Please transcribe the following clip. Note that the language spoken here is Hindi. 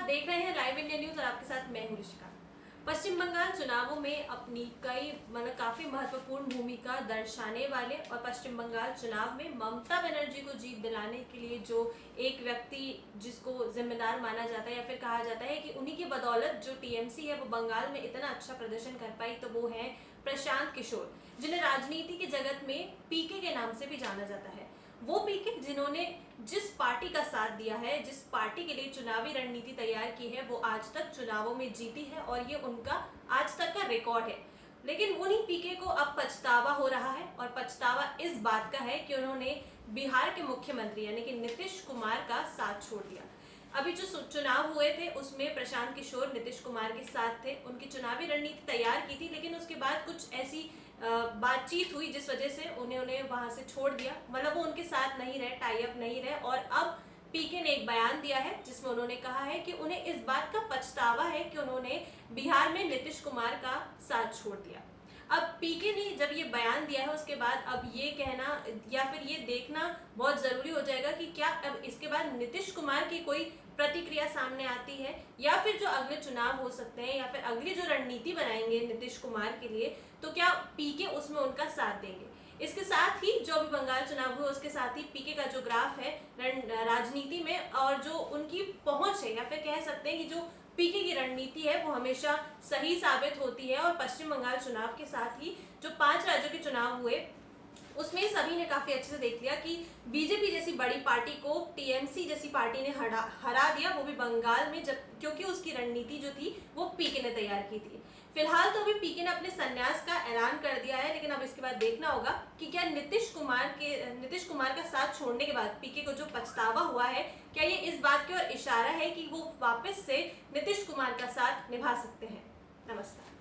आप देख रहे हैं लाइव इंडिया न्यूज और आपके साथ मैं हूं ऋषिका। पश्चिम बंगाल चुनावों में अपनी कई काफी महत्वपूर्ण भूमिका दर्शाने वाले और पश्चिम बंगाल चुनाव में ममता बनर्जी को जीत दिलाने के लिए जो एक व्यक्ति जिसको जिम्मेदार माना जाता है या फिर कहा जाता है कि उन्हीं की बदौलत जो टीएमसी है वो बंगाल में इतना अच्छा प्रदर्शन कर पाई, तो वो है प्रशांत किशोर, जिन्हें राजनीति के जगत में पीके के नाम से भी जाना जाता है। वो पीके जिन्होंने जिस पार्टी का साथ दिया है, जिस पार्टी के लिए चुनावी रणनीति तैयार की है, वो आज तक चुनावों में जीती है और ये उनका आज तक का रिकॉर्ड है। लेकिन उन्हीं पीके को अब पछतावा हो रहा है और पछतावा इस बात का है कि उन्होंने बिहार के मुख्यमंत्री यानी कि नीतीश कुमार का साथ छोड़ दिया। अभी जो चुनाव हुए थे उसमें प्रशांत किशोर नीतीश कुमार के साथ थे, उनकी चुनावी रणनीति तैयार की थी, लेकिन उसके बाद कुछ ऐसी बातचीत हुई जिस वजह से उन्हें वहां से छोड़ दिया। मतलब वो उनके साथ नहीं रहे, टाई अप नहीं रहे। और अब पीके ने एक बयान दिया है जिसमें उन्होंने कहा है कि उन्हें इस बात का पछतावा है कि उन्होंने बिहार में नीतीश कुमार का साथ छोड़ दिया। अब पीके ने जब ये बयान दिया है उसके बाद अब ये कहना या फिर ये देखना बहुत जरूरी हो जाएगा कि क्या अब इसके बाद नीतीश कुमार की कोई प्रतिक्रिया सामने आती है या फिर जो अगले चुनाव हो सकते हैं या फिर अगली जो रणनीति बनाएंगे नीतीश कुमार के लिए, तो क्या पीके उसमें उनका साथ देंगे। इसके साथ ही जो अभी बंगाल चुनाव हुए उसके साथ ही पीके का जो ग्राफ है राजनीति में और जो उनकी पहुंच है या फिर कह सकते हैं कि जो पीके की रणनीति है वो हमेशा सही साबित होती है। और पश्चिम बंगाल चुनाव के साथ ही जो 5 राज्यों के चुनाव हुए उसमें सभी ने काफी अच्छे से देख लिया कि बीजेपी जैसी बड़ी पार्टी को टीएमसी जैसी पार्टी ने हरा दिया, वो भी बंगाल में, जब क्योंकि उसकी रणनीति जो थी वो पीके ने तैयार की थी। फिलहाल तो अभी पीके ने अपने संन्यास का ऐलान कर दिया है, लेकिन अब इसके बाद देखना होगा कि क्या नीतीश कुमार का साथ छोड़ने के बाद पीके को जो पछतावा हुआ है, क्या ये इस बात की ओर इशारा है कि वो वापस से नीतीश कुमार का साथ निभा सकते हैं। नमस्कार।